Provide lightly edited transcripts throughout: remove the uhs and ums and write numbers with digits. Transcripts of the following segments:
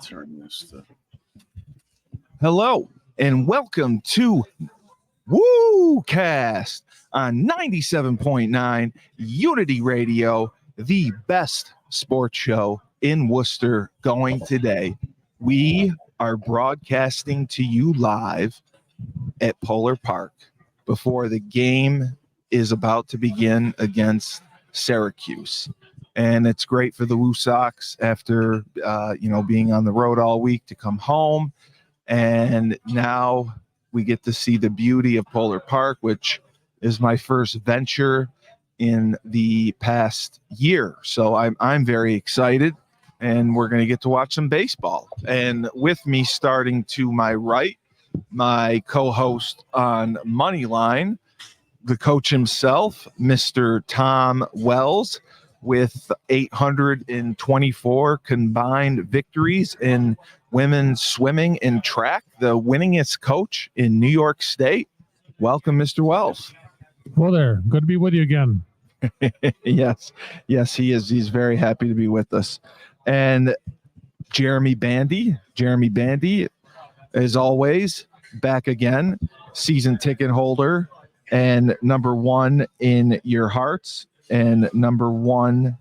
turn this to... Hello, and welcome to Woocast on 97.9 Unity Radio, the best sports show in Worcester going today. We are broadcasting to you live at Polar Park before the game is about to begin against Syracuse. And it's great for the Woo Sox after, being on the road all week to come home. And now we get to see the beauty of Polar Park, which is my first venture in the past year. So I'm very excited, and we're going to get to watch some baseball. And with me, starting to my right, my co-host on Moneyline, the coach himself, Mr. Tom Wells, with 824 combined victories in women's swimming and track, the winningest coach in New York State. Welcome, Mr. Wells. Well, there. Good to be with you again. Yes, he is. He's very happy to be with us. And Jeremy Bandy, as always, back again, season ticket holder and number one in your hearts and number one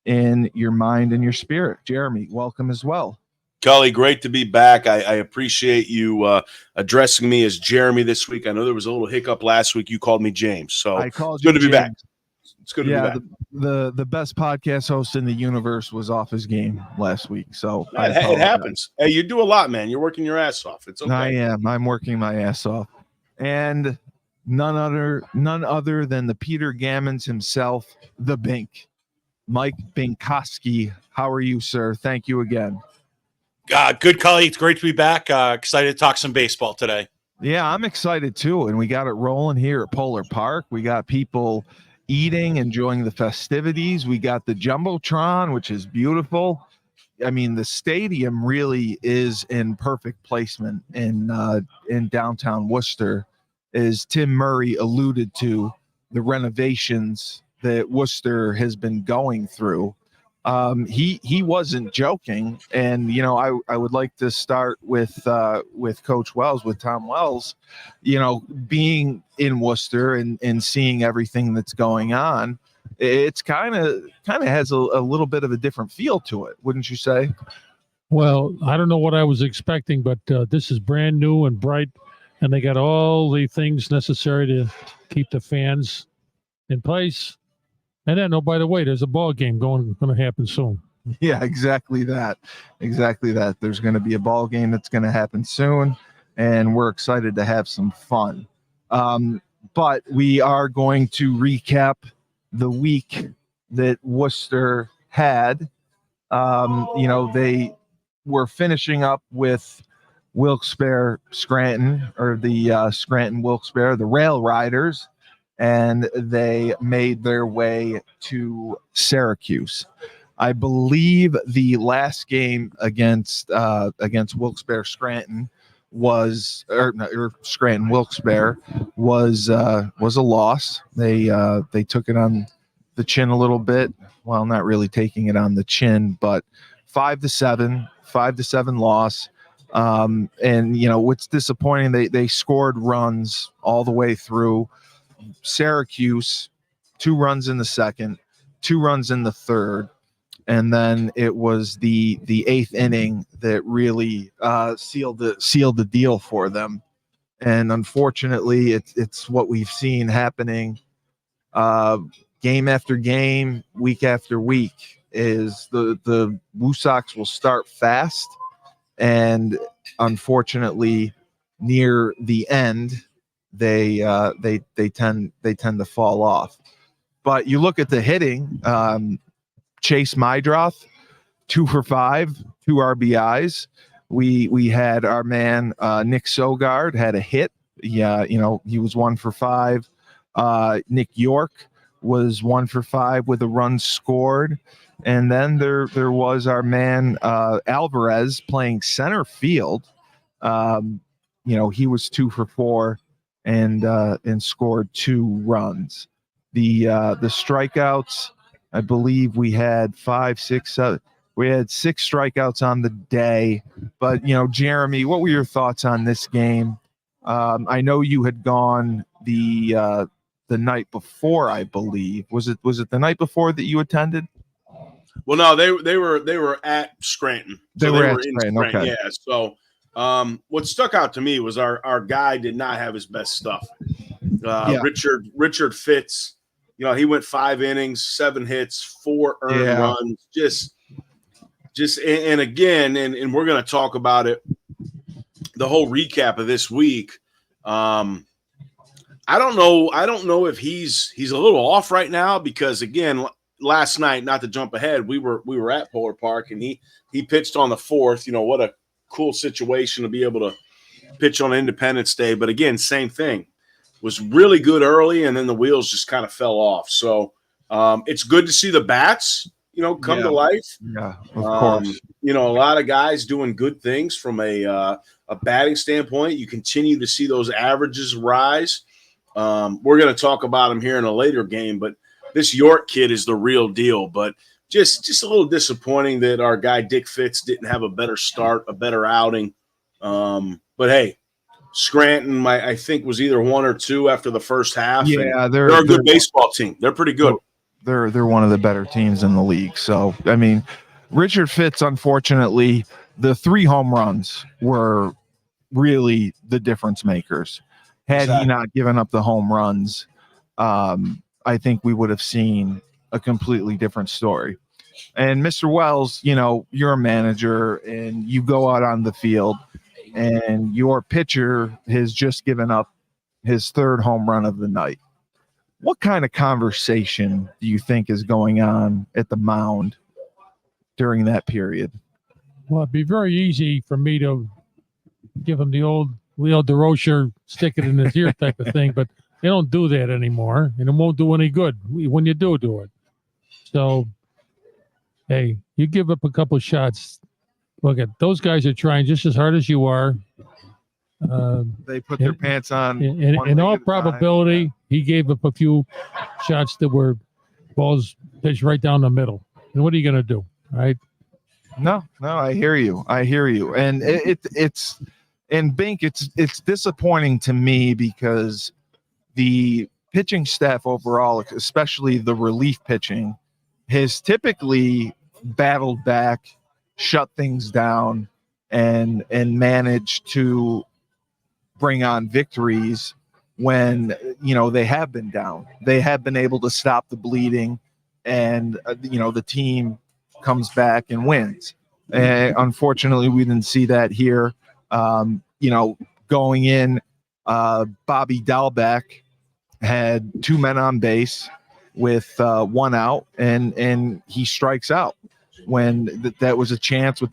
in your mind and your spirit. Jeremy, welcome as well. Cully, great to be back. I appreciate you addressing me as Jeremy this week. I know there was a little hiccup last week. You called me James, so I called it's good to be James. back. It's good to be back. The best podcast host in the universe was off his game last week, so it happens. Hey, you do a lot, man. You're working your ass off. It's okay. I am. I'm working my ass off, and none other than the Peter Gammons himself, the Bink, Mike Binkowski. How are you, sir? Thank you again. Good, Cully. It's great to be back. Excited to talk some baseball today. Yeah, I'm excited too, and we got it rolling here at Polar Park. We got people eating, enjoying the festivities. We got the Jumbotron, which is beautiful. I mean, the stadium really is in perfect placement in downtown Worcester. As Tim Murray alluded to, the renovations that Worcester has been going through. He wasn't joking, and I would like to start with Coach Wells, with Tom Wells. Being in Worcester and seeing everything that's going on, it's kind of has a little bit of a different feel to it, wouldn't you say? Well, I don't know what I was expecting, but this is brand new and bright, and they got all the things necessary to keep the fans in place. And then, by the way, there's a ball game going to happen soon. Yeah, exactly that. There's going to be a ball game that's going to happen soon, and we're excited to have some fun. But we are going to recap the week that Worcester had. They were finishing up with Wilkes-Barre Scranton, or the Scranton Wilkes-Barre, the Rail Riders, and they made their way to Syracuse. I believe the last game against Wilkes-Barre Scranton was, or Scranton Wilkes-Barre was a loss. They took it on the chin a little bit. Well, not really taking it on the chin, but 5-7 loss. And what's disappointing, they scored runs all the way through. Syracuse, 2 runs in the second, 2 runs in the third, and then it was the 8th inning that really sealed the deal for them. And unfortunately, it's what we've seen happening game after game, week after week. Is the Woo Sox will start fast, and unfortunately, near the end, they tend to fall off. But you look at the hitting, Chase Mydroth, 2 for 5, 2 RBIs. We had our man Nick Sogard had a hit. Yeah, he was 1 for 5. Nick York was 1 for 5 with a run scored. And then there was our man Alvarez playing center field. He was 2 for 4. And scored 2 runs. The strikeouts, I believe we had 5, 6, 7. We had 6 strikeouts on the day. But, Jeremy, what were your thoughts on this game? I know you had gone the night before, I believe. Was it the night before that you attended? Well, no, they were at Scranton. They were in Scranton. Okay. Yeah. So what stuck out to me was our guy did not have his best stuff. Richard Fitz, he went 5 innings, 7 hits, 4 earned runs. Just and again, and we're going to talk about it, the whole recap of this week. I don't know if he's a little off right now, because again, last night, not to jump ahead, we were at Polar Park, and he pitched on the 4th. What a cool situation to be able to pitch on Independence Day. But again, same thing, was really good early, and then the wheels just kind of fell off. So it's good to see the bats, come to life. Yeah, of course. A lot of guys doing good things from a batting standpoint. You continue to see those averages rise. We're going to talk about him here in a later game, but this York kid is the real deal. But just a little disappointing that our guy Dick Fitz didn't have a better start, a better outing. But hey, Scranton, I think, was either 1 or 2 after the first half. Yeah, they're a good baseball team. They're pretty good. They're one of the better teams in the league. So, I mean, Richard Fitz, unfortunately, the 3 home runs were really the difference makers. Had he not given up the home runs, I think we would have seen a completely different story. And Mr. Wells, you're a manager, and you go out on the field, and your pitcher has just given up his 3rd home run of the night. What kind of conversation do you think is going on at the mound during that period? Well, it'd be very easy for me to give him the old Leo DeRocher, stick it in his ear type of thing, but they don't do that anymore, and it won't do any good when you do it. So, hey, you give up a couple of shots. Look, at those guys are trying just as hard as you are. They put their pants on. In all probability, he gave up a few shots that were balls pitched right down the middle. And what are you going to do, right? No, I hear you. And it's and Bink, it's disappointing to me, because the pitching staff overall, especially the relief pitching, has typically battled back, shut things down, and managed to bring on victories when they have been down. They have been able to stop the bleeding, and the team comes back and wins. Unfortunately, we didn't see that here. Going in, Bobby Dalbeck had 2 men on base with 1 out, and he strikes out when that was a chance with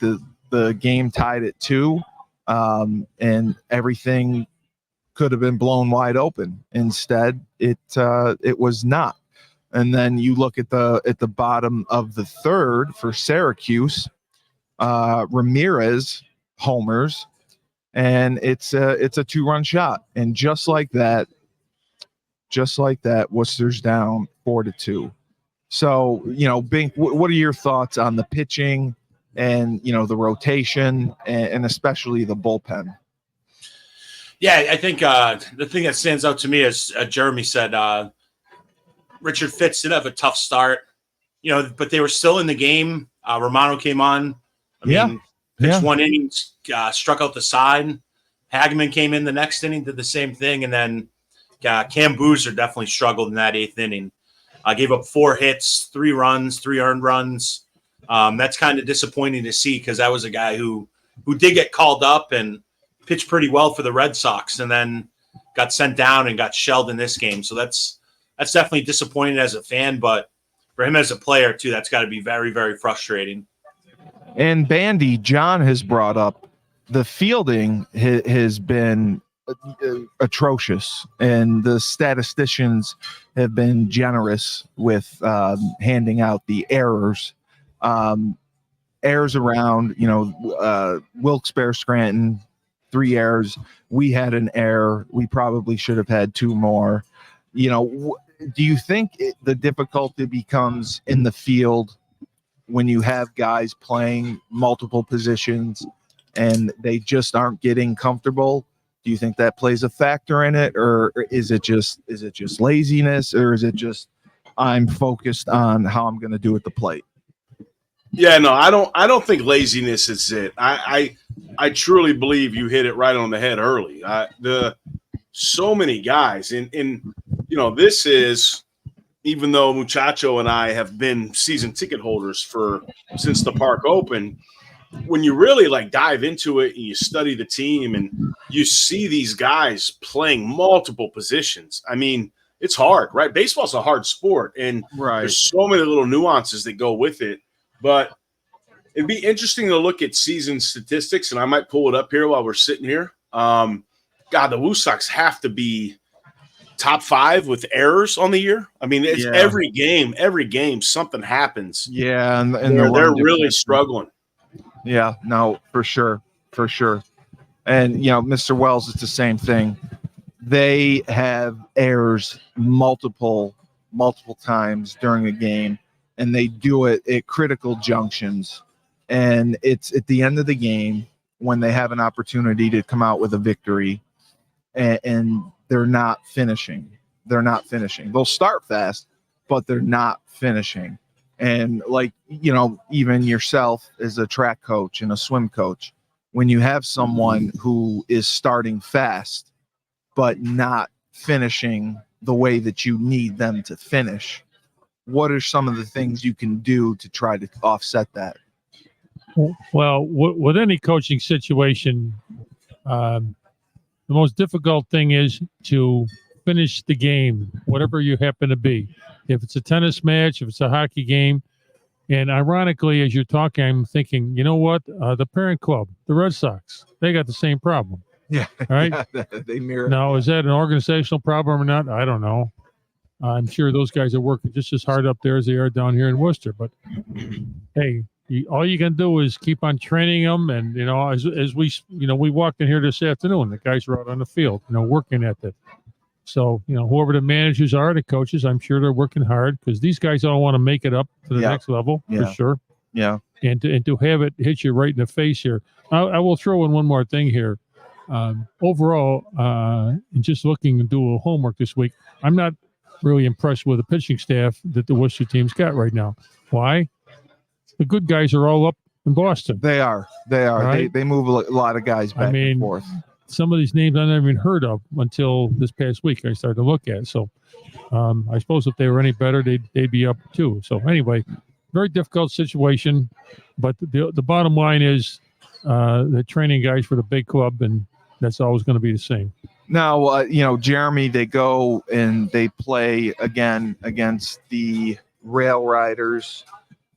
the game tied at 2. And everything could have been blown wide open. Instead, it was not. And then you look at the bottom of the 3rd for Syracuse, Ramirez homers, and it's a 2-run shot. And just like that, Worcester's down 4-2. So, Bink, what are your thoughts on the pitching and, the rotation and especially the bullpen? Yeah, I think the thing that stands out to me is Jeremy said, Richard Fitz did have a tough start, but they were still in the game. Romano came on. Pitched 1 inning, struck out the side. Hageman came in the next inning, did the same thing. And then Cam Boozer definitely struggled in that 8th inning. Gave up 4 hits, 3 runs, 3 earned runs. That's kind of disappointing to see, because that was a guy who did get called up and pitched pretty well for the Red Sox, and then got sent down and got shelled in this game. So that's definitely disappointing as a fan, but for him as a player too, that's got to be very, very frustrating. And Bandy, John has brought up the fielding has been atrocious, and the statisticians have been generous with handing out the errors. Errors around, Wilkes-Barre, Scranton, 3 errors. We had an error. We probably should have had 2 more. Do you think the difficulty becomes in the field when you have guys playing multiple positions and they just aren't getting comfortable? Do you think that plays a factor in it, or is it just laziness, or is it just I'm focused on how I'm going to do at the plate? Yeah, no, I don't think laziness is it. I truly believe you hit it right on the head early. So many guys, and this is, even though Muchacho and I have been season ticket holders since the park opened, when you really like dive into it and you study the team and you see these guys playing multiple positions, I mean, it's hard, right? Baseball's a hard sport, and there's so many little nuances that go with it. But it'd be interesting to look at season statistics, and I might pull it up here while we're sitting here. God, the Woo Sox have to be top 5 with errors on the year. I mean, it's every game something happens. Yeah, and they're really struggling. Yeah, no, for sure. And Mr. Wells, it's the same thing. They have errors multiple times during a game, and they do it at critical junctions. And it's at the end of the game when they have an opportunity to come out with a victory, and they're not finishing. They'll start fast, but they're not finishing. And even yourself as a track coach and a swim coach, when you have someone who is starting fast but not finishing the way that you need them to finish, what are some of the things you can do to try to offset that? Well, with any coaching situation, the most difficult thing is to finish the game, whatever you happen to be. If it's a tennis match, if it's a hockey game. And ironically, as you're talking, I'm thinking, you know what? The parent club, the Red Sox, they got the same problem. Yeah. All right. Yeah, they mirror. Now, is that an organizational problem or not? I don't know. I'm sure those guys are working just as hard up there as they are down here in Worcester. But hey, all you can do is keep on training them. And, as we walked in here this afternoon, the guys are out on the field, working at that. So, whoever the managers are, the coaches, I'm sure they're working hard because these guys all want to make it up to the next level for sure. Yeah. And to have it hit you right in the face here. I will throw in one more thing here. Overall, just looking and do a little homework this week, I'm not really impressed with the pitching staff that the Worcester team's got right now. Why? The good guys are all up in Boston. They are. Right? They move a lot of guys back and forth. Some of these names I never even heard of until this past week I started to look at. So I suppose if they were any better, they'd be up too. So anyway, very difficult situation. But the bottom line is the training guys for the big club, and that's always going to be the same. Now, Jeremy, they go and they play again against the Rail Riders.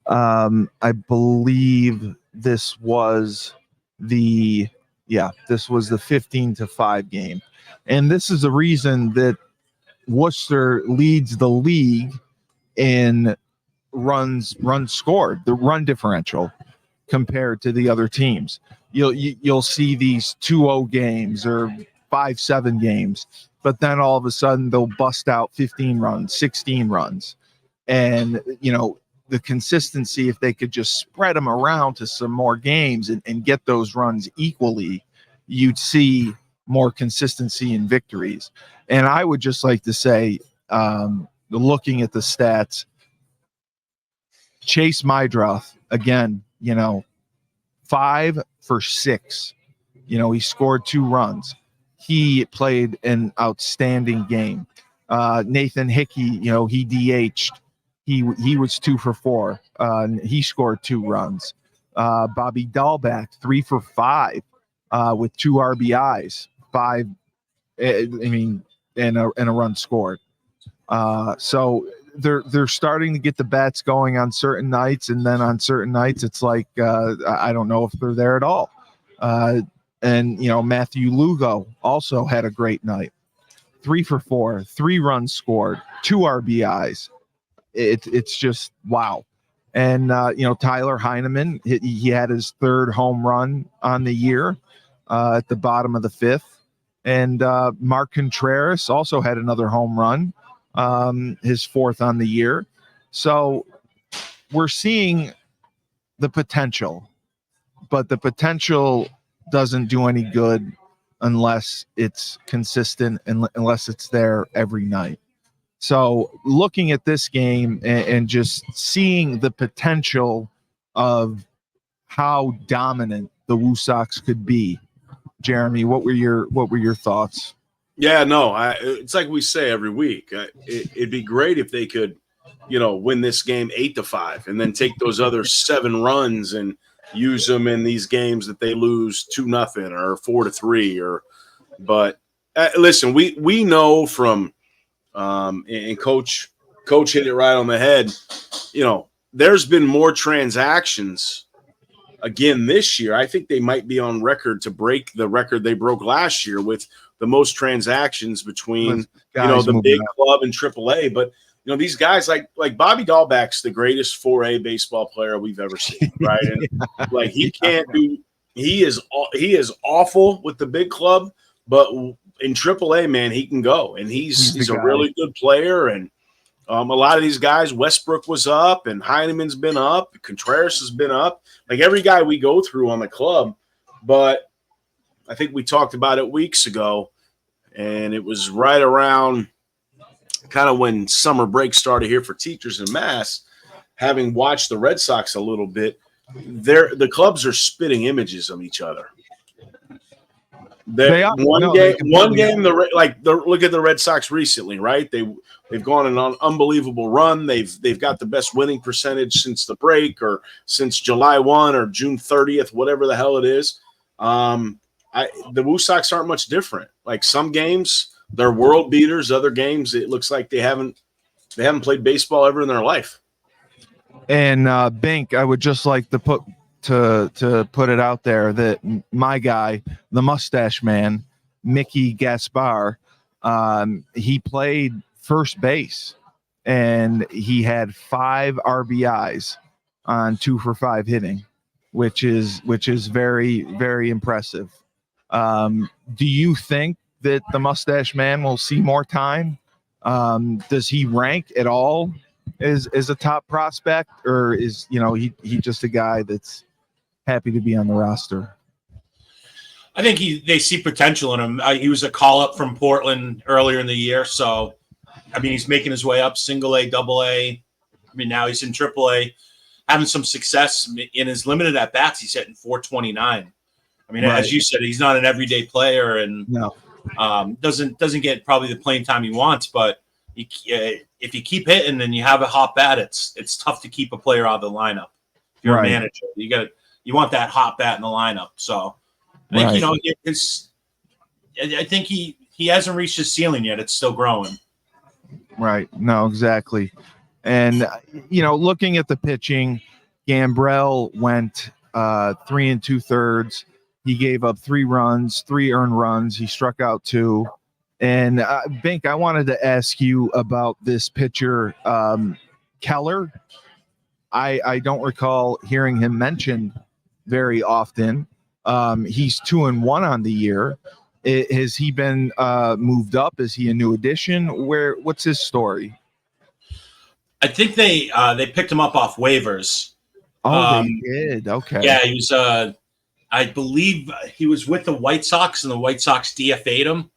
I believe this was the 15-5 game. And this is the reason that Worcester leads the league in runs scored, the run differential compared to the other teams. You'll see these 2-0 games or 5-7 games, but then all of a sudden they'll bust out 15 runs, 16 runs. And, the consistency, if they could just spread them around to some more games and get those runs equally, you'd see more consistency in victories. And I would just like to say, looking at the stats, Chase Mydroth, again, 5 for 6. He scored 2 runs. He played an outstanding game. Nathan Hickey, he DH'd. He was 2 for 4. He scored 2 runs. Bobby Dahlback, 3 for 5 with 2 RBIs, 5. And a run scored. So they're starting to get the bats going on certain nights, and then on certain nights it's like I don't know if they're there at all. And Matthew Lugo also had a great night. 3 for 4, 3 runs scored, 2 RBIs. It's just wow. And Tyler Heineman, he had his 3rd home run on the year at the bottom of the 5th. And Mark Contreras also had another home run, his 4th on the year. So we're seeing the potential, but the potential doesn't do any good unless it's consistent and unless it's there every night. So looking at this game and just seeing the potential of how dominant the Woo Sox could be, Jeremy, what were your thoughts? Yeah, no, it's like we say every week. It'd be great if they could, win this game 8-5, and then take those other 7 runs and use them in these games that they lose 2-0 or 4-3. But listen, we know from, and Coach hit it right on the head. There's been more transactions again this year. I think they might be on record to break the record they broke last year with the most transactions between the big club and AAA. But these guys like Bobby Dahlbeck's the greatest 4A baseball player we've ever seen, right? And he is awful with the big club, but in AAA, man, he can go, and he's a really good player. And a lot of these guys, Westbrook was up, and Heineman's been up, Contreras has been up, like every guy we go through on the club. But I think we talked about it weeks ago, and it was right around kind of when summer break started here for teachers in Mass. Having watched the Red Sox a little bit, the clubs are spitting images of each other. Look at the Red Sox recently, right? They've gone on an unbelievable run. They've got the best winning percentage since the break, or since July 1 or June 30th, whatever the hell it is. The Woo Sox aren't much different. Like some games, they're world beaters. Other games, it looks like they haven't played baseball ever in their life. And Bink, I would just like to put it out there that my guy, the Mustache Man, Mickey Gaspar, he played first base, and he had 5 RBIs on 2 for 5 hitting, which is very, very impressive. Do you think that the Mustache Man will see more time? Does he rank at all as a top prospect, or is he just a guy that's happy to be on the roster? I think they see potential in him. He was a call up from Portland earlier in the year, so he's making his way up, single A, double A. Now he's in triple A, having some success in his limited at bats. He's hitting 429. Right. As you said, he's not an everyday player, and doesn't get probably the playing time he wants. But if you keep hitting and you have a hot bat, it's tough to keep a player out of the lineup. If you're a manager, you want that hot bat in the lineup. So I think I think he hasn't reached his ceiling yet. It's still growing. Right. No, exactly. And looking at the pitching, Gambrell went 3 2/3. He gave up 3 runs, 3 earned runs. He struck out 2. And Bink, I wanted to ask you about this pitcher, Keller. I don't recall hearing him mentioned very often. He's 2-1 on the year. Has he been moved up? Is he a new addition? What's his story? I think they picked him up off waivers. Oh, they did. Okay. Yeah, he was. I believe he was with the White Sox, and the White Sox DFA'd him.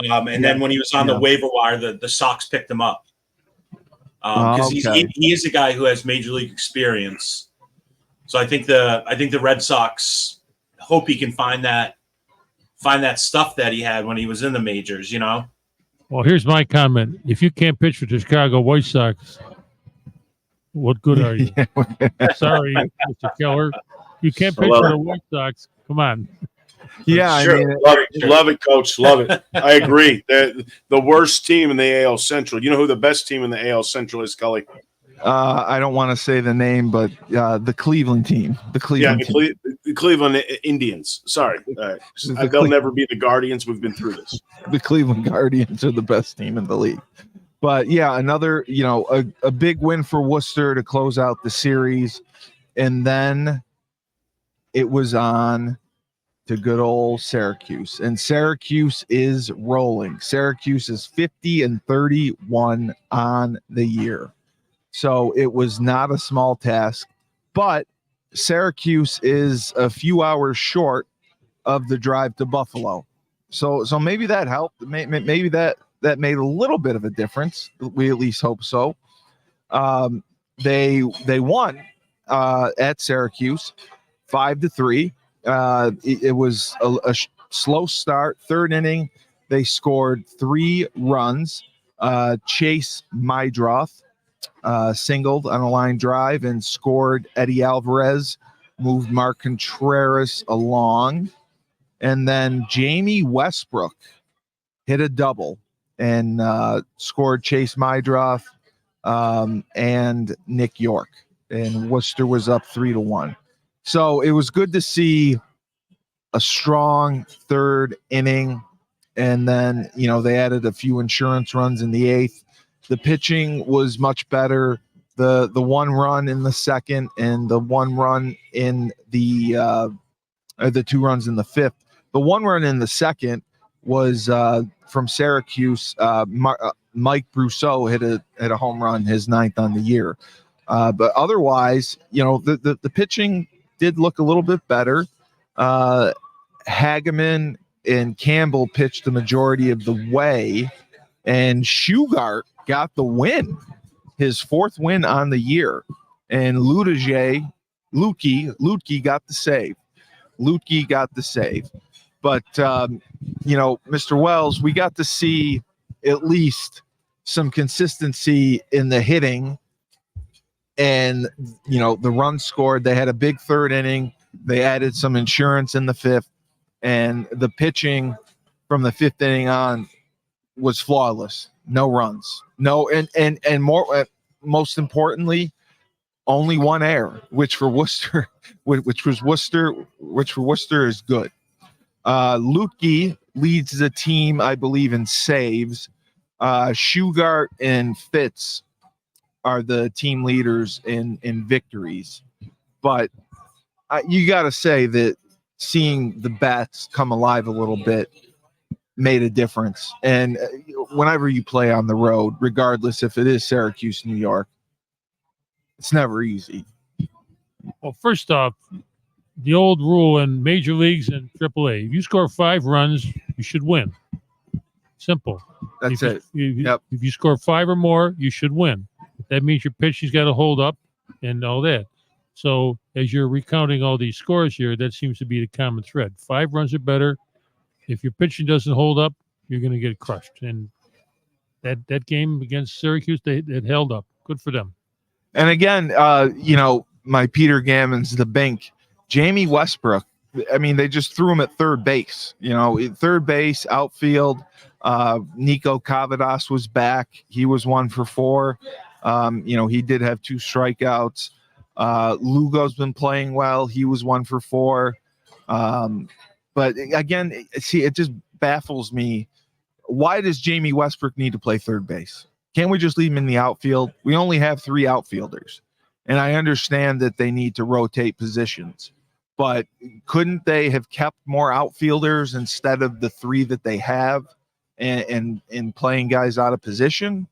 Then when he was on the waiver wire, the Sox picked him up. Because he is a guy who has major league experience. So I think the Red Sox hope he can find that stuff that he had when he was in the majors. Well, here's my comment: if you can't pitch for the Chicago White Sox, what good are you? Sorry, Mr. Keller, you can't pitch for the White Sox. Come on. Yeah, sure. Love it, Coach. Love it. I agree. The worst team in the AL Central. You know who the best team in the AL Central is, Cully? I don't want to say the name, but the Cleveland team. The Cleveland Indians. Sorry. They'll never be the Guardians. We've been through this. The Cleveland Guardians are the best team in the league. But, yeah, another, a big win for Worcester to close out the series. And then it was on to good old Syracuse. And Syracuse is rolling. Syracuse is 50-31 on the year. So it was not a small task, but Syracuse is a few hours short of the drive to Buffalo. So maybe that helped. Maybe that made a little bit of a difference. We at least hope so. They won at Syracuse 5-3. It was a slow start. Third inning, they scored 3 runs. Chase Mydroth singled on a line drive and scored. Eddie Alvarez moved Mark Contreras along. And then Jamie Westbrook hit a double and scored Chase Mydroth and Nick York. And Worcester was up 3-1. So it was good to see a strong third inning. And then, they added a few insurance runs in the 8th. The pitching was much better. The 1 run in the 2nd and the 1 run in the 2 runs in the 5th. The 1 run in the 2nd was from Syracuse. Mike Brousseau hit a home run, his 9th on the year. But otherwise, the pitching did look a little bit better. Hageman and Campbell pitched the majority of the way, and Shugart got the win, his 4th win on the year. And Lutke got the save. Lutke got the save. But, Mr. Wells, we got to see at least some consistency in the hitting and, the runs scored. They had a big 3rd inning. They added some insurance in the 5th, and the pitching from the 5th inning on was flawless. No runs. No, and more, most importantly, only 1 error, which for Worcester is good. Lutke leads the team, I believe, in saves. Shugart and Fitz are the team leaders in victories. But you got to say that seeing the bats come alive a little bit made a difference. And whenever you play on the road, regardless if it is Syracuse, New York, it's never easy. Well, first off, the old rule in major leagues and AAA, if you score 5 runs, you should win. Simple. That's it. If you score 5 or more, you should win. That means your pitching's got to hold up and all that. So as you're recounting all these scores here, that seems to be the common thread. 5 runs are better. If your pitching doesn't hold up, you're going to get crushed. And that game against Syracuse, it held up. Good for them. And again, my Peter Gammons, the Bink, Jamie Westbrook, I mean, they just threw him at third base. Third base, outfield. Nico Cavadas was back. He was 1 for 4. He did have 2 strikeouts. Lugo's been playing well. He was 1 for 4. But again, see, it just baffles me. Why does Jamie Westbrook need to play third base? Can't we just leave him in the outfield? We only have 3 outfielders. And I understand that they need to rotate positions. But couldn't they have kept more outfielders instead of the 3 that they have and playing guys out of position?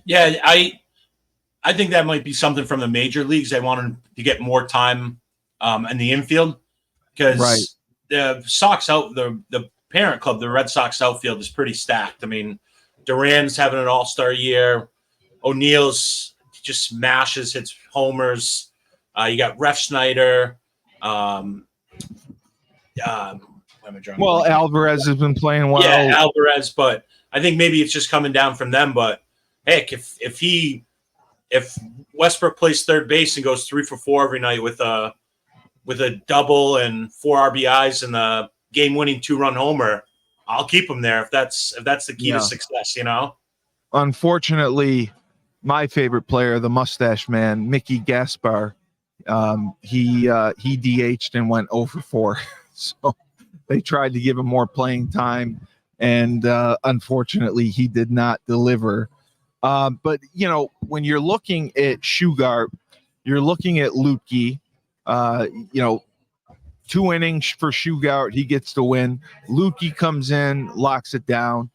Yeah, I think that might be something from the major leagues. They wanted to get more time in the infield because the Sox the parent club, the Red Sox outfield is pretty stacked. I mean, Duran's having an all-star year. O'Neal's just smashes, hits homers. You got Ref Schneider. Alvarez has been playing well. Yeah, Alvarez, but I think maybe it's just coming down from them. But heck, if Westbrook plays third base and goes 3 for 4 every night with a double and 4 RBIs and the game-winning 2-run homer, I'll keep him there if that's the key to success. Unfortunately, my favorite player, the Mustache Man, Mickey Gaspar, he DH'd and went 0 for 4. So they tried to give him more playing time, and unfortunately, he did not deliver. But when you're looking at Shugart, you're looking at Lutke. 2 innings for Shugart, he gets the win. Lutke comes in, locks it down.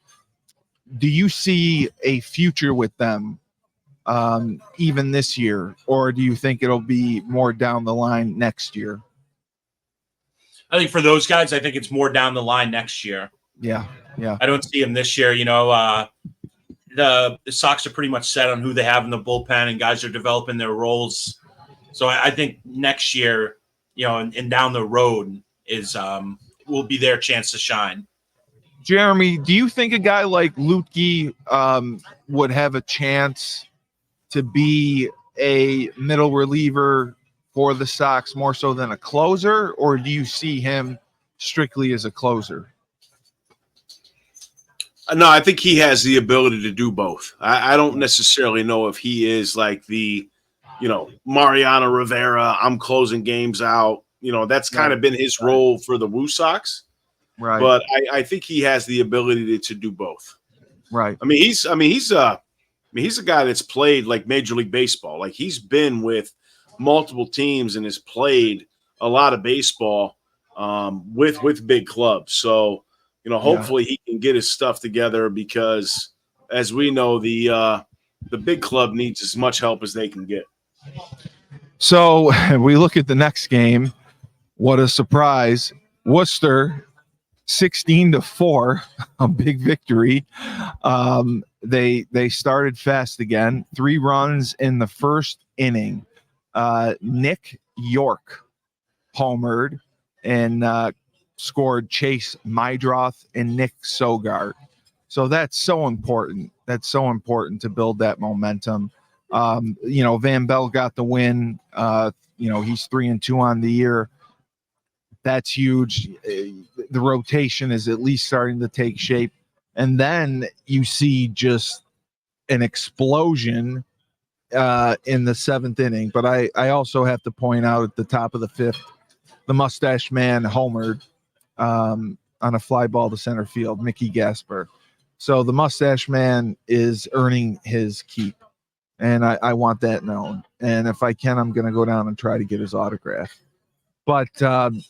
Do you see a future with them even this year, or do you think it'll be more down the line next year? I think for those guys, I think it's more down the line next year. Yeah. I don't see him this year. The Sox are pretty much set on who they have in the bullpen, and guys are developing their roles. So I think next year, and down the road will be their chance to shine. Jeremy, do you think a guy like Lutke would have a chance to be a middle reliever for the Sox more so than a closer, or do you see him strictly as a closer? No, I think he has the ability to do both. I don't necessarily know if he is like the, Mariano Rivera, I'm closing games out. That's kind of been his role for the Woo Sox. Right. But I think he has the ability to do both. Right. He's a guy that's played like Major League Baseball. Like he's been with multiple teams and has played a lot of baseball with big clubs. So, hopefully he can get his stuff together because, as we know, the big club needs as much help as they can get. So we look at the next game. What a surprise. Worcester 16-4, a big victory. They started fast again. 3 runs in the first inning. Nick York homered and scored Chase Mydroth and Nick Sogard. So that's so important. That's so important to build that momentum. Van Bell got the win. He's 3-2 on the year. That's huge. The rotation is at least starting to take shape. And then you see just an explosion in the 7th inning. But I also have to point out at the top of the 5th, the Mustache Man homered on a fly ball to center field, Mickey Gaspar. So the Mustache Man is earning his keep. And I want that known. And if I can, I'm going to go down and try to get his autograph. But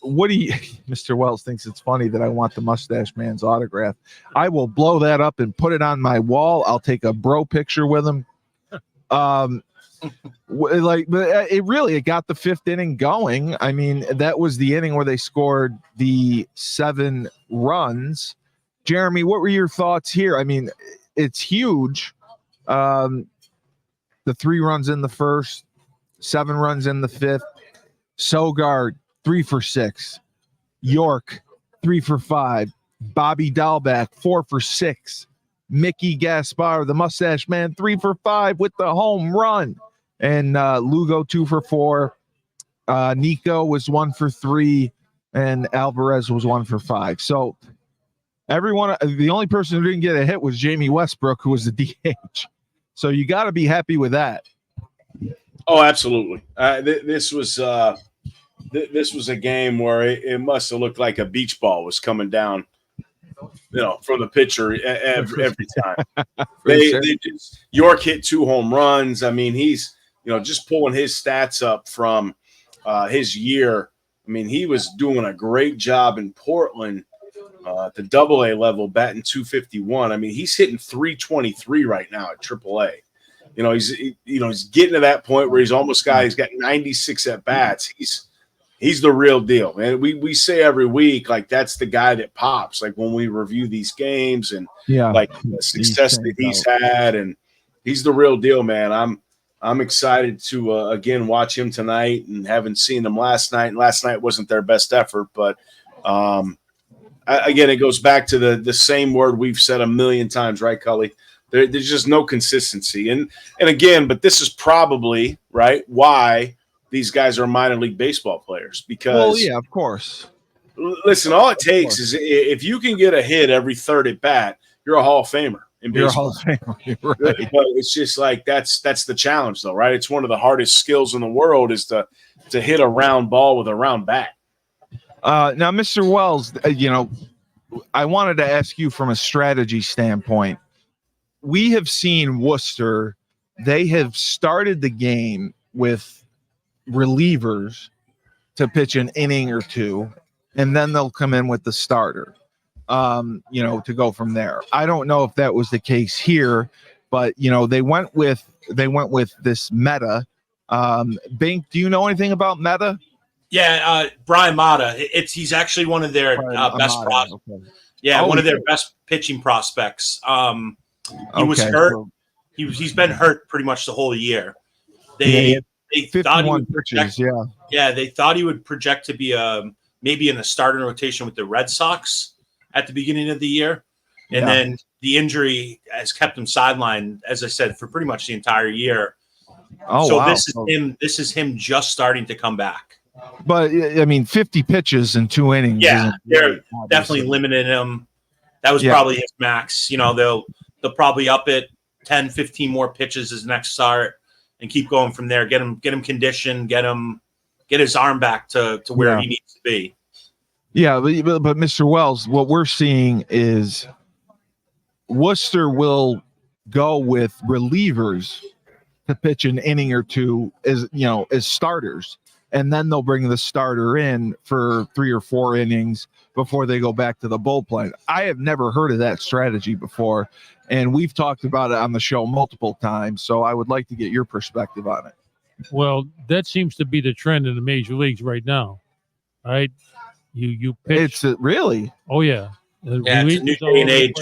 what do you, Mr. Wells thinks it's funny that I want the Mustache Man's autograph. I will blow that up and put it on my wall. I'll take a bro picture with him. But it got the 5th inning going. I mean, that was the inning where they scored the 7 runs. Jeremy, what were your thoughts here? I mean, it's huge. The 3 runs in the first, 7 runs in the 5th. Sogard 3 for 6. York 3 for 5. Bobby Dahlback 4 for 6. Mickey Gaspar, the Mustache Man, 3 for 5 with the home run. And Lugo 2 for 4. Nico was 1 for 3, and Alvarez was 1 for 5. So everyone, the only person who didn't get a hit was Jamie Westbrook, who was the DH. So you got to be happy with that. Oh, absolutely. This was a game where it must have looked like a beach ball was coming down, from the pitcher every time. York hit 2 home runs. I mean, he's just pulling his stats up from his year. I mean, he was doing a great job in Portland at the AA level, batting .251. I mean, he's hitting .323 right now at AAA. He's getting to that point where he's got 96 at bats. He's the real deal, man. We say every week, like, that's the guy that pops, like when we review these games and the success that he's had, and he's the real deal, man. I'm excited to again watch him tonight, and haven't seen him last night. Last night wasn't their best effort, but again, it goes back to the same word we've said a million times, right, Cully? There's just no consistency. And again, but this is probably, right, why these guys are minor league baseball players. Because, of course. Listen, all it takes is if you can get a hit every 3rd at bat, you're a Hall of Famer in baseball. You're a Hall of Famer, right. But it's just like that's the challenge, though, right? It's one of the hardest skills in the world is to hit a round ball with a round bat. Now, Mr. Wells, I wanted to ask you from a strategy standpoint. We have seen Worcester, they have started the game with relievers to pitch an inning or 2, and then they'll come in with the starter, to go from there. I don't know if that was the case here. but they went with this Meta. Bink, do you know anything about Meta? Yeah, Brian Mata. He's actually one of their best prospects. Okay. Yeah, one of their best pitching prospects. He was hurt. So, He's been hurt pretty much the whole year. They thought he 51 would pitches. project, they thought he would project to be maybe in the starting rotation with the Red Sox at the beginning of the year, and then the injury has kept him sidelined, as I said, for pretty much the entire year. This is him just starting to come back. But I mean, 50 pitches in 2 innings. Yeah, they're definitely limiting him. That was probably his max. They'll probably up it 10, 15 more pitches his next start and keep going from there. Get him conditioned, get his arm back to where he needs to be. Yeah, but Mr. Wells, what we're seeing is Worcester will go with relievers to pitch an inning or two as starters, and then they'll bring the starter in for 3 or 4 innings before they go back to the bullpen. I have never heard of that strategy before, and we've talked about it on the show multiple times, so I would like to get your perspective on it. Well, that seems to be the trend in the major leagues right now, right? You pitch. It's really? Oh, yeah. It's a new day and age.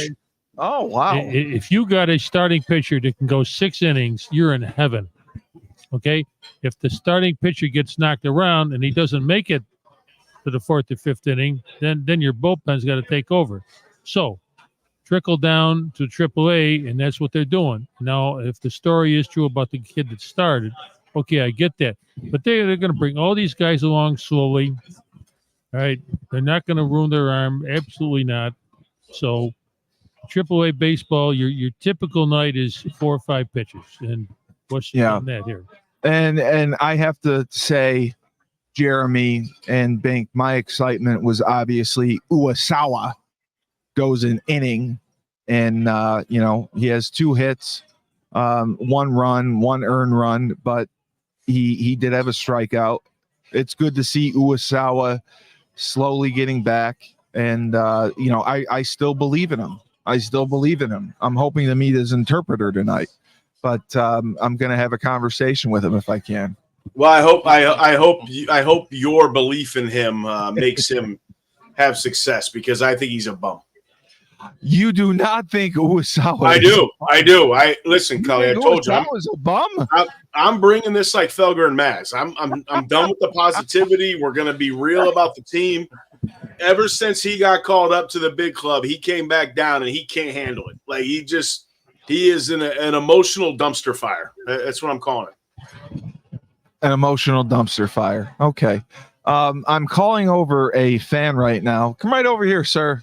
Oh, wow. If you got a starting pitcher that can go 6 innings, you're in heaven. Okay? If the starting pitcher gets knocked around and he doesn't make it to the 4th or 5th inning, then your bullpen's got to take over. So trickle down to AAA, and that's what they're doing. Now, if the story is true about the kid that started, okay, I get that. But they're going to bring all these guys along slowly. All right? They're not going to ruin their arm. Absolutely not. So AAA baseball, your typical night is 4 or 5 pitches. And what's that here? And I have to say, Jeremy and Bink, my excitement was obviously Uwasawa goes an inning, and he has 2 hits, 1 run, 1 earned run, but he did have a strikeout. It's good to see Uwasawa slowly getting back, and I still believe in him. I'm hoping to meet his interpreter tonight, but I'm going to have a conversation with him if I can. Well, I hope your belief in him makes him have success, because I think he's a bum. You do not think Uwasawa? I do. Listen, Cully. I told you, Uwasawa's a bum. I'm bringing this like Felger and Maz. I'm done with the positivity. We're going to be real about the team. Ever since he got called up to the big club, he came back down and he can't handle it. Like he is in an emotional dumpster fire. That's what I'm calling it. An emotional dumpster fire. Okay. I'm calling over a fan right now. Come right over here, sir.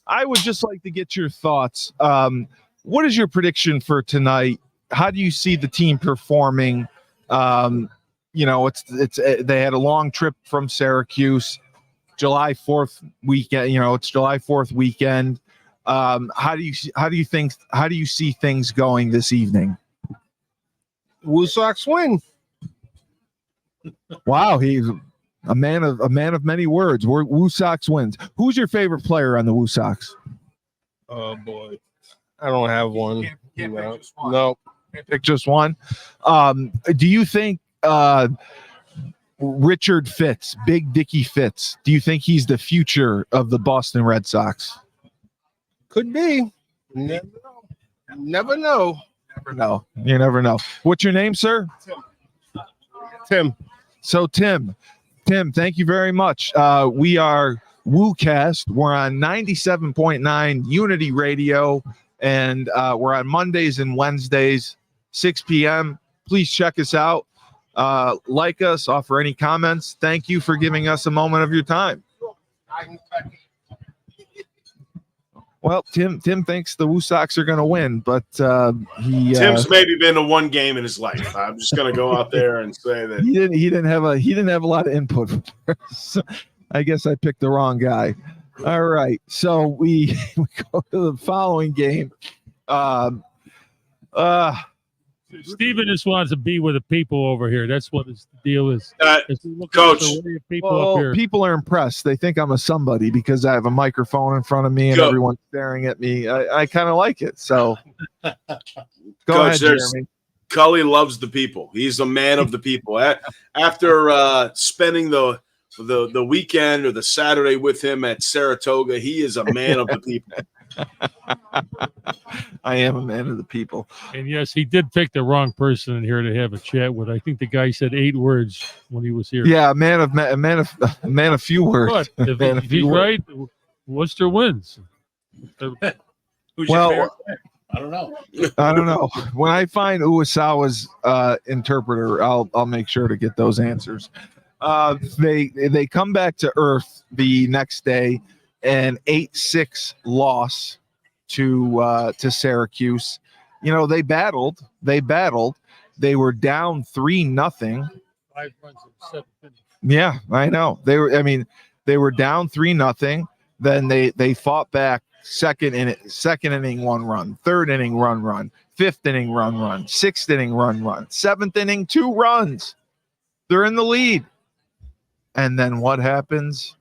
I would just like to get your thoughts. What is your prediction for tonight? How do you see the team performing? It's they had a long trip from Syracuse, July 4th weekend. It's July 4th weekend. How do you see things going this evening? Woo Sox win. Wow, he's a man of many words. Woo Sox wins. Who's your favorite player on the Woo Sox? Oh boy, I don't have one. Can't pick just one. No, can't pick just one. Do you think Richard Fitz, Big Dickie Fitz, do you think he's the future of the Boston Red Sox? Could be. Never know. No, you never know. What's your name, sir? Tim. So Tim, thank you very much. We are Woocast. We're on 97.9 Unity Radio, and we're on Mondays and Wednesdays, 6 p.m. Please check us out. Like us, offer any comments. Thank you for giving us a moment of your time. Well, Tim thinks the Woo Sox are going to win, but Tim's maybe been to one game in his life. I'm just going to go out there and say that he didn't have a lot of input. So I guess I picked the wrong guy. All right, so we go to the following game. Steven just wants to be with the people over here. That's what his deal is. Coach, people up here. People are impressed. They think I'm a somebody because I have a microphone in front of me and everyone's staring at me. I kind of like it. So go Coach, ahead, Jeremy. Cully loves the people. He's a man of the people. After spending the weekend or the Saturday with him at Saratoga, he is a man of the people. I am a man of the people. And yes, he did pick the wrong person in here to have a chat with. I think the guy said 8 words when he was here. Yeah, a man of few words. But if he's right, Worcester wins. Who's your favorite player? I don't know. When I find Uwasawa's interpreter, I'll make sure to get those answers. They come back to earth the next day, an 8-6 loss to Syracuse. You know, they battled. They were down 3-0. 5 runs in 7 innings. Yeah, I know. They were down 3-0. Then they fought back. Second inning, 1 run. Third inning, run. Fifth inning, run. Sixth inning, run. Seventh inning, 2 runs. They're in the lead. And then what happens?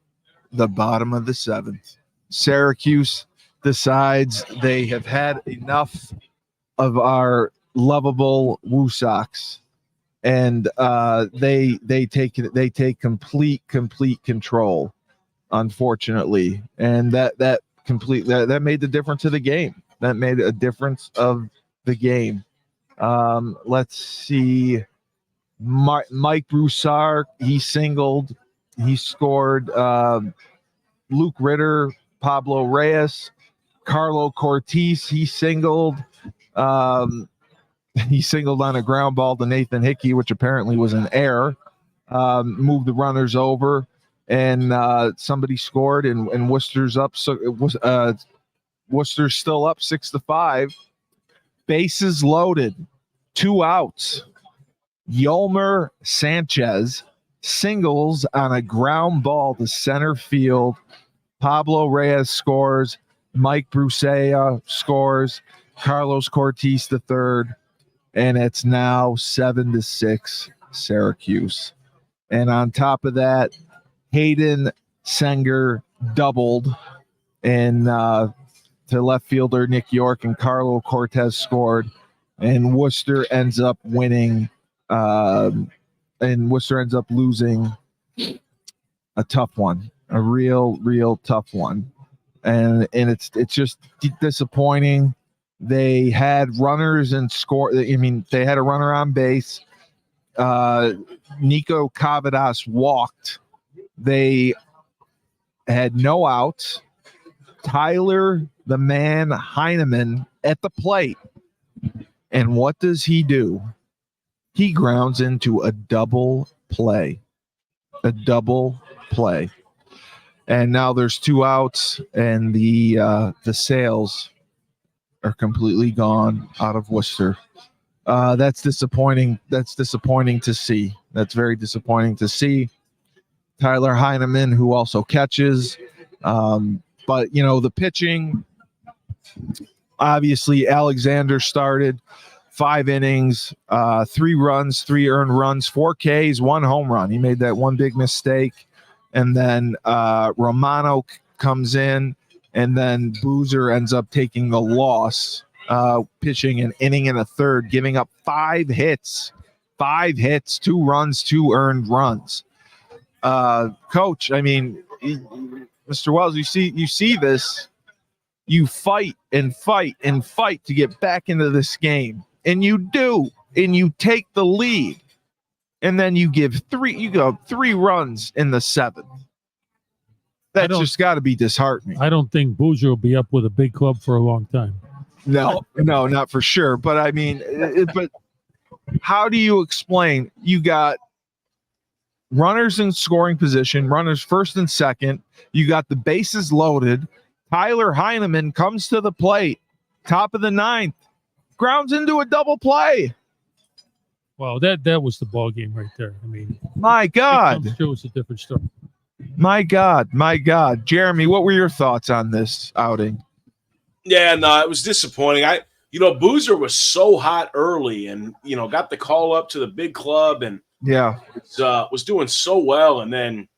The bottom of the 7th. Syracuse decides they have had enough of our lovable Woo Sox. And they take complete control, unfortunately. And that made the difference of the game. That made a difference of the game. Let's see. Mike Broussard, he singled. He scored. Luke Ritter, Pablo Reyes, Carlo Cortez, he singled. He singled on a ground ball to Nathan Hickey, which apparently was an error. Moved the runners over. And somebody scored, and Worcester's up. So Worcester's still up 6-5. Bases loaded, 2 outs. Yolmer Sanchez singles on a ground ball to center field. Pablo Reyes scores. Mike Brusea scores. Carlos Cortez the third, and it's now 7-6 Syracuse. And on top of that, Hayden Senger doubled, and to left fielder Nick York and Carlo Cortez scored, and Worcester ends up winning, and Worcester ends up losing a tough one, a real tough one, and it's just disappointing. They had runners and score. I mean, they had a runner on base. Nico Cavadas walked. They had no outs. Tyler, the man, Heineman at the plate. And what does he do? He grounds into a double play. And now there's 2 outs, and the sales are completely gone out of Worcester. That's disappointing. That's disappointing to see. That's very disappointing to see. Tyler Heineman, who also catches. But, you know, the pitching, obviously Alexander started 5 innings, 3 runs, 3 earned runs, 4 Ks, 1 home run. He made that one big mistake. And then Romano comes in, and then Boozer ends up taking the loss, pitching an inning and a third, giving up 5 hits, 2 runs, 2 earned runs. Coach, I mean, Mr. Wells, you see this, you fight to get back into this game, and you do, and you take the lead, and then you give 3 runs in the 7th. That's just got to be disheartening. I don't think Boozer will be up with a big club for a long time. No, not for sure. But I mean, but how do you explain? You got runners in scoring position, runners first and second. You got the bases loaded. Tyler Heineman comes to the plate, top of the 9th, grounds into a double play. Well, that was the ball game right there. I mean, my God, it was a different story. My God, Jeremy, what were your thoughts on this outing? Yeah, no, it was disappointing. Boozer was so hot early and, got the call up to the big club and was doing so well. And then,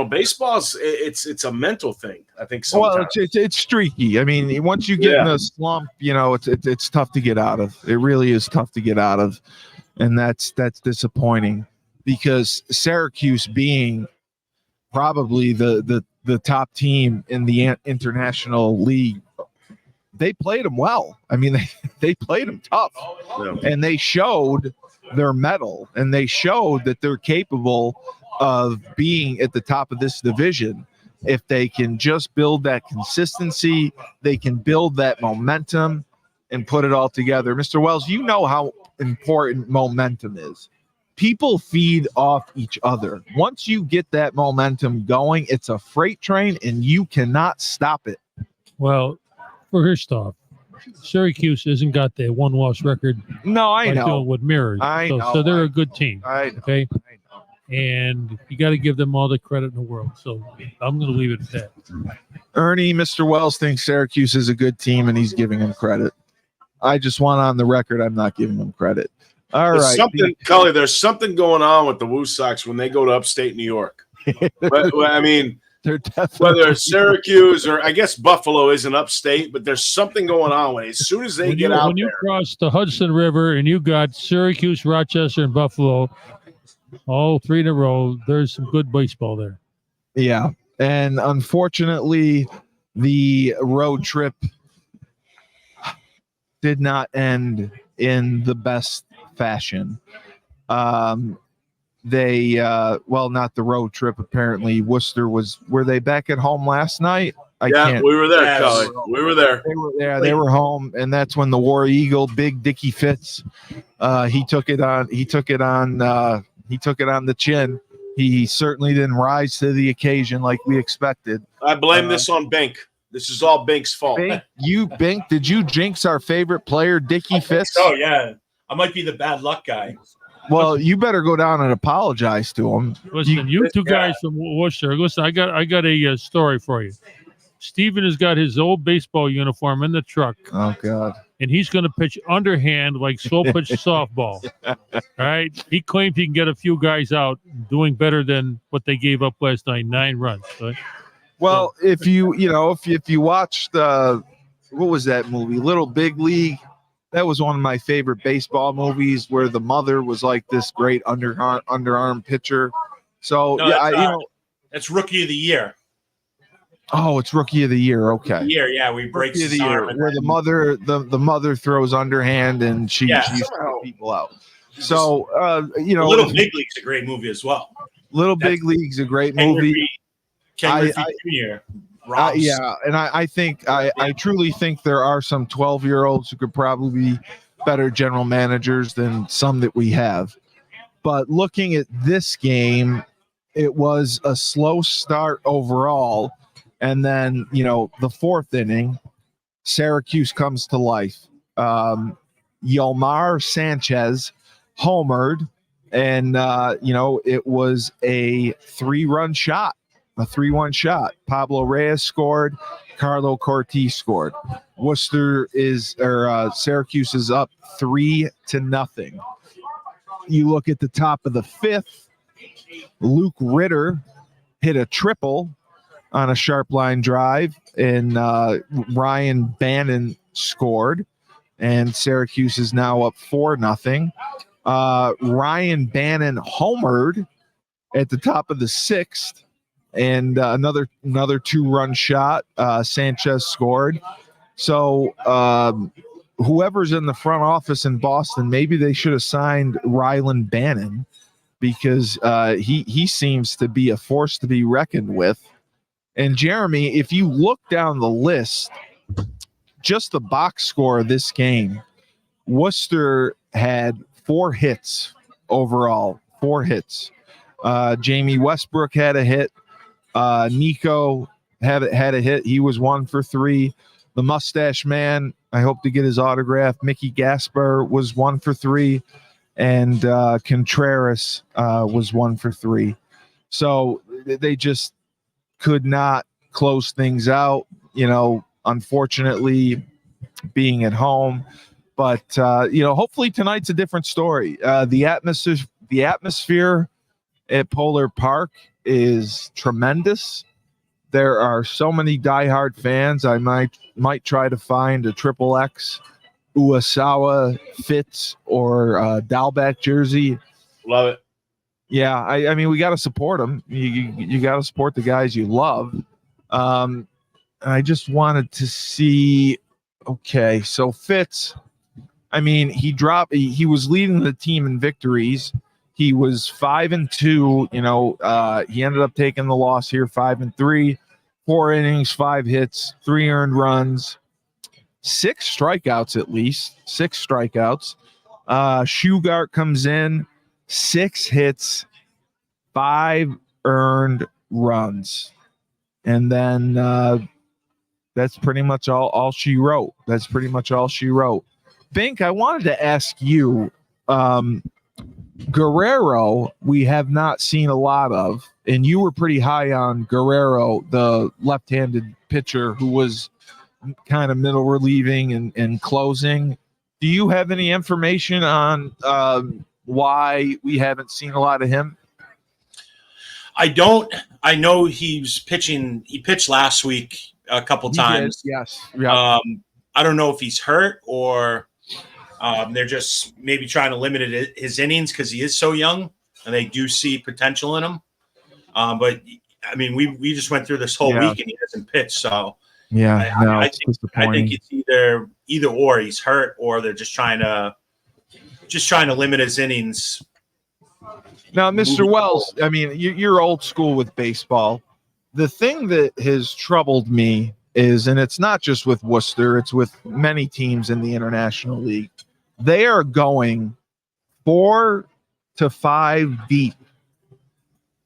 baseball's it's a mental thing, I think sometimes. Well, it's streaky. I mean, once you get in a slump, it's tough to get out of. It really is tough to get out of. And that's disappointing because Syracuse being probably the top team in the International League, they played them well. I mean, they played them tough, and they showed their mettle, and they showed that they're capable of being at the top of this division. If they can just build that consistency, they can build that momentum and put it all together. Mr. Wells, you know how important momentum is. People feed off each other. Once you get that momentum going, it's a freight train, and you cannot stop it. Well, first off, Syracuse hasn't got the one-loss record. No, I know. With Mirrors. So they're a good team. Okay. I know. And you got to give them all the credit in the world. So I'm going to leave it at that. Ernie, Mr. Wells thinks Syracuse is a good team, and he's giving him credit. I just want on the record I'm not giving him credit. There's Cully, there's something going on with the Woo Sox when they go to upstate New York. I mean, whether it's Syracuse or I guess Buffalo isn't upstate, but there's something going on as soon as they get out when you cross the Hudson River and you got Syracuse, Rochester, and Buffalo, all three in a row, there's some good baseball there. Yeah, and unfortunately, the road trip did not end in the best fashion. They not the road trip. Apparently, Worcester were they back at home last night? We were there, Cully. We were there. They were home, and that's when the War Eagle, Big Dickie Fitz, he took it on the chin. He certainly didn't rise to the occasion like we expected. I blame this on Bink. This is all Bink's fault. Bink, did you jinx our favorite player, Dickie Fitz? Oh, yeah. I might be the bad luck guy. Well, you better go down and apologize to him. Listen, you two guys from Worcester. Listen, I got a story for you. Steven has got his old baseball uniform in the truck. Oh, God. And he's going to pitch underhand like slow pitch softball. All right? He claimed he can get a few guys out doing better than what they gave up last night, 9 runs. Right? Well, if you watched what was that movie, Little Big League? That was one of my favorite baseball movies where the mother was like this great underarm pitcher. So that's Rookie of the Year. Oh, it's Rookie of the Year. Okay. We break the year where the mother throws underhand and she used to people out. So Little Big League's a great movie as well. Big League's a great movie. Ken Griffey Jr. And I truly think there are some 12-year-olds who could probably be better general managers than some that we have. But looking at this game, it was a slow start overall. And then, the fourth inning, Syracuse comes to life. Yomar Sanchez homered, and, it was a 3-run shot. A 3-1 shot. Pablo Reyes scored. Carlo Cortez scored. Syracuse is up 3-0. You look at the top of the 5th. Luke Ritter hit a triple on a sharp line drive, and Ryan Bannon scored, and Syracuse is now up 4-0. Ryan Bannon homered at the top of the 6th. And another 2-run shot. Sanchez scored. So whoever's in the front office in Boston, maybe they should have signed Rylan Bannon because he seems to be a force to be reckoned with. And Jeremy, if you look down the list, just the box score of this game, Worcester had 4 hits overall. 4 hits. Jamie Westbrook had a hit. Nico had a hit. He was 1 for 3. The Mustache Man, I hope to get his autograph. Mickey Gaspar was 1 for 3, and Contreras was 1 for 3. So they just could not close things out. Unfortunately, being at home. But hopefully tonight's a different story. The atmosphere at Polar Park is tremendous. There are so many diehard fans. I might try to find a Triple X Uwasawa Fitz or Dalbeck jersey. Love it. Yeah, I mean, we got to support them. You got to support the guys you love. I just wanted to see. Okay, so Fitz. I mean, he was leading the team in victories. He was 5-2. He ended up taking the loss here, 5-3, 4 innings, 5 hits, 3 earned runs, 6 strikeouts at least, 6 strikeouts. Shugart comes in, 6 hits, 5 earned runs, and then that's pretty much all she wrote. Bink, I wanted to ask you, Guerrero, we have not seen a lot of, and you were pretty high on Guerrero, the left-handed pitcher who was kind of middle relieving and closing. Do you have any information on why we haven't seen a lot of him? I don't. I know he's pitching. He pitched last week a couple times. Yes. Yeah. I don't know if he's hurt or they're just maybe trying to limit his innings because he is so young and they do see potential in him. But I mean, we just went through this whole week and he hasn't pitched. So I think it's either or he's hurt or they're just trying to limit his innings. Now, Mr. Wells, I mean, you're old school with baseball. The thing that has troubled me is, and it's not just with Worcester, it's with many teams in the International League, they are going 4 to 5 deep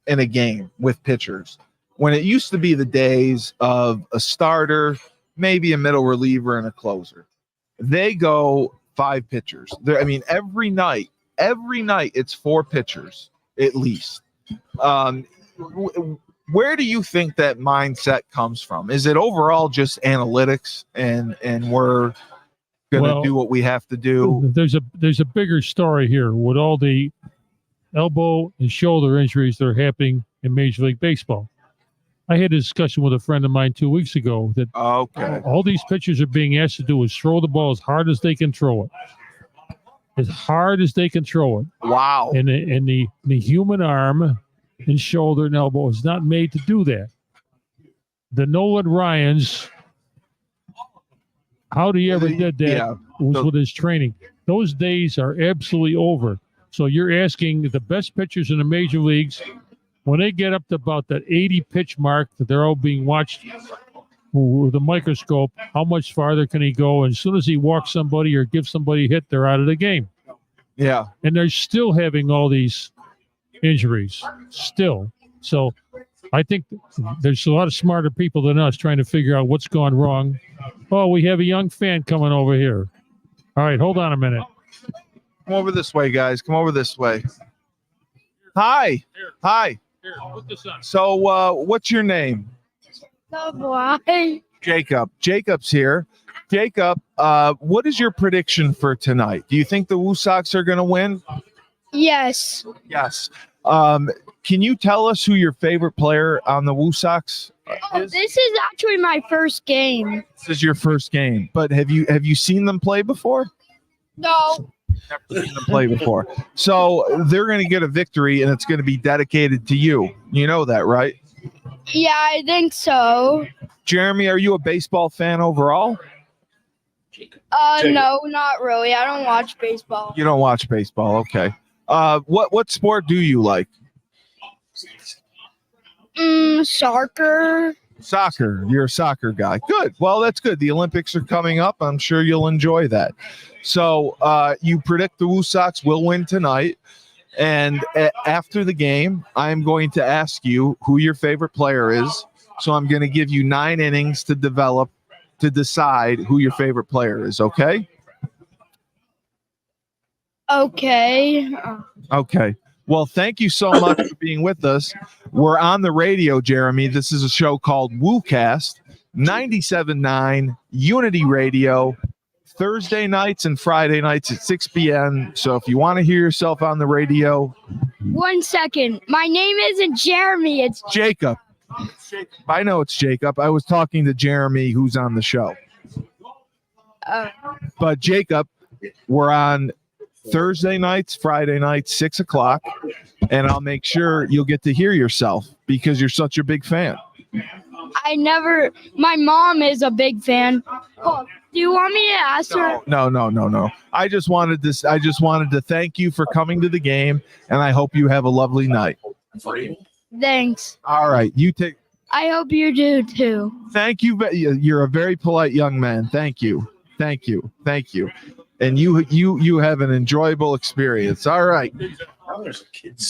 in a game with pitchers. When it used to be the days of a starter, maybe a middle reliever and a closer, they go 5 pitchers. Every night it's 4 pitchers at least. Where do you think that mindset comes from? Is it overall just analytics and we're going to do what we have to do? There's a bigger story here with all the elbow and shoulder injuries that are happening in Major League Baseball. I had a discussion with a friend of mine 2 weeks ago that all these pitchers are being asked to do is throw the ball as hard as they can throw it. As hard as they can throw it. Wow. And the human arm and shoulder and elbow is not made to do that. The Nolan Ryans, how he ever did that was with his training. Those days are absolutely over. So you're asking the best pitchers in the major leagues, when they get up to about that 80 pitch mark that they're all being watched with a microscope, how much farther can he go? And as soon as he walks somebody or gives somebody a hit, they're out of the game. Yeah. And they're still having all these injuries still. So I think there's a lot of smarter people than us trying to figure out what's gone wrong. Oh, we have a young fan coming over here. All right, hold on a minute. Come over this way, guys. Come over this way. Hi. Hi. Here, put this on. So what's your name? Oh, boy. Jacob. Jacob's here. Jacob, what is your prediction for tonight? Do you think the Woo Sox are going to win? Yes. Yes. Can you tell us who your favorite player on the Woo Sox is? This is actually my first game. This is your first game, but have you seen them play before? No. Never seen them play before. So they're going to get a victory, and it's going to be dedicated to you. You know that, right? Yeah, I think so. Jeremy, are you a baseball fan overall? No, not really. I don't watch baseball. You don't watch baseball, okay. What sport do you like? Soccer. Soccer. You're a soccer guy. Good. Well, that's good. The Olympics are coming up. I'm sure you'll enjoy that. So you predict the Woo Sox will win tonight. And after the game, I'm going to ask you who your favorite player is. So I'm going to give you 9 innings to decide who your favorite player is, okay? Okay. Okay. Well, thank you so much for being with us. We're on the radio, Jeremy. This is a show called Woocast. 97.9 Unity Radio, Thursday nights and Friday nights at 6 p.m. So if you want to hear yourself on the radio, 1 second. My name isn't Jeremy. It's Jacob. I know it's Jacob. I was talking to Jeremy, who's on the show. But Jacob, we're on Thursday nights, Friday nights, 6 o'clock, and I'll make sure you'll get to hear yourself because you're such a big fan. my mom is a big fan. Oh, do you want me to ask her? No. I just wanted to thank you for coming to the game, and I hope you have a lovely night. Thanks. All right, you take. I hope you do too. Thank you. You're a very polite young man. Thank you. And you have an enjoyable experience. All right. There's a kid.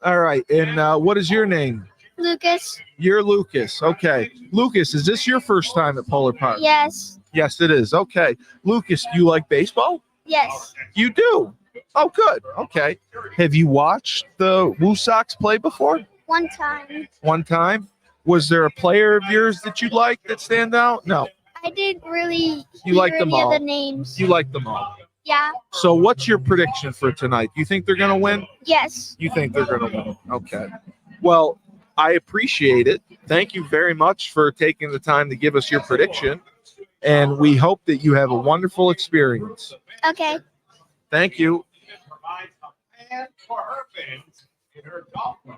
All right. And what is your name? Lucas? You're Lucas. Okay. Lucas, is this your first time at Polar Park? Yes. Yes, it is. Okay. Lucas, do you like baseball? Yes. You do? Oh, good. Okay. Have you watched the Woo Sox play before? One time. One time? Was there a player of yours that you liked that stand out? No. I didn't really You like them all. the names. You like them all. Yeah. So what's your prediction for tonight? You think they're going to win? Yes. You think they're going to win? Okay. Well, I appreciate it. Thank you very much for taking the time to give us your prediction. And we hope that you have a wonderful experience. Okay. Thank you.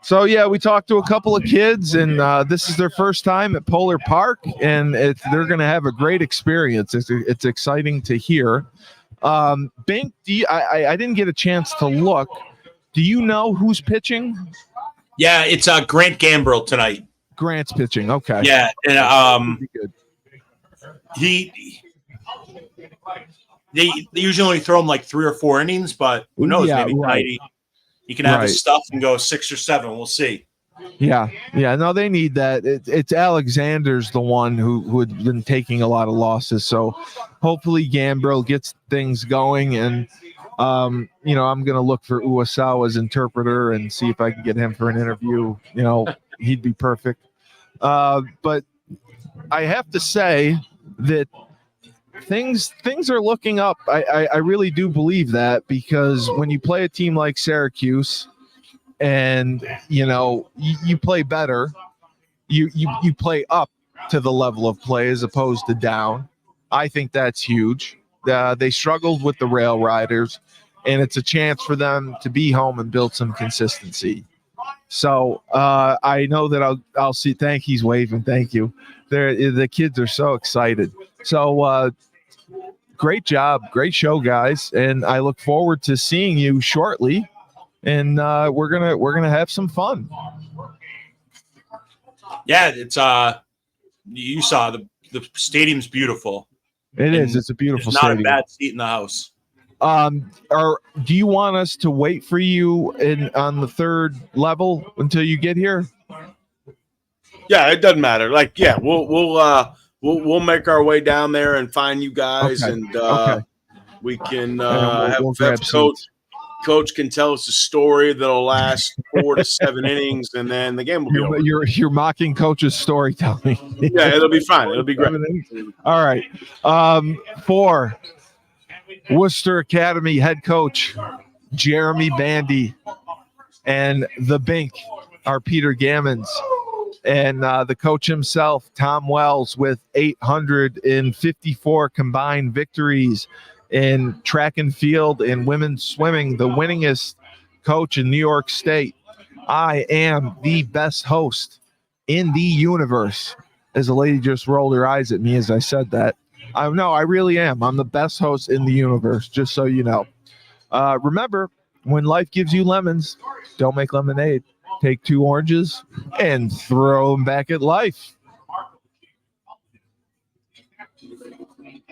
So, yeah, we talked to a couple of kids, and this is their first time at Polar Park, and they're going to have a great experience. It's exciting to hear. Bink, I didn't get a chance to look. Do you know who's pitching? Yeah, it's Grant Gambrill tonight. Grant's pitching. Okay. Yeah, and Good. They usually only throw him like 3 or 4 innings, but who knows? Yeah, maybe right. tonight he can have his stuff and go 6 or 7. We'll see. Yeah. No, they need that. It's Alexander's the one who had been taking a lot of losses. So hopefully Gambrill gets things going, and I'm going to look for Uwasawa's interpreter and see if I can get him for an interview. He'd be perfect. But I have to say that things are looking up. I really do believe that, because when you play a team like Syracuse and you play better, you play up to the level of play as opposed to down. I think that's huge. They struggled with the Rail Riders, and it's a chance for them to be home and build some consistency. So I know that I'll see. He's waving. Thank you. The kids are so excited. So great job, great show, guys, and I look forward to seeing you shortly. And we're gonna have some fun. Yeah, it's you saw the stadium's beautiful. It is. It's a beautiful stadium. stadium. Not a bad seat in the house. Do you want us to wait for you on the 3rd level until you get here? Yeah, it doesn't matter. We'll make our way down there and find you guys, okay. and we can we'll have Coach can tell us a story that'll last 4 to 7 innings, and then the game will be over. You're mocking Coach's storytelling. Yeah, it'll be fine. It'll be great. All right. For Worcester Academy head coach Jeremy Bandy and the Bink are Peter Gammons, and the coach himself, Tom Wells, with 854 combined victories in track and field and women's swimming, the winningest coach in New York State. I am the best host in the universe. As a lady just rolled her eyes at me as I said that. I really am. I'm the best host in the universe, just so you know. Remember, when life gives you lemons, don't make lemonade. Take 2 oranges and throw them back at life.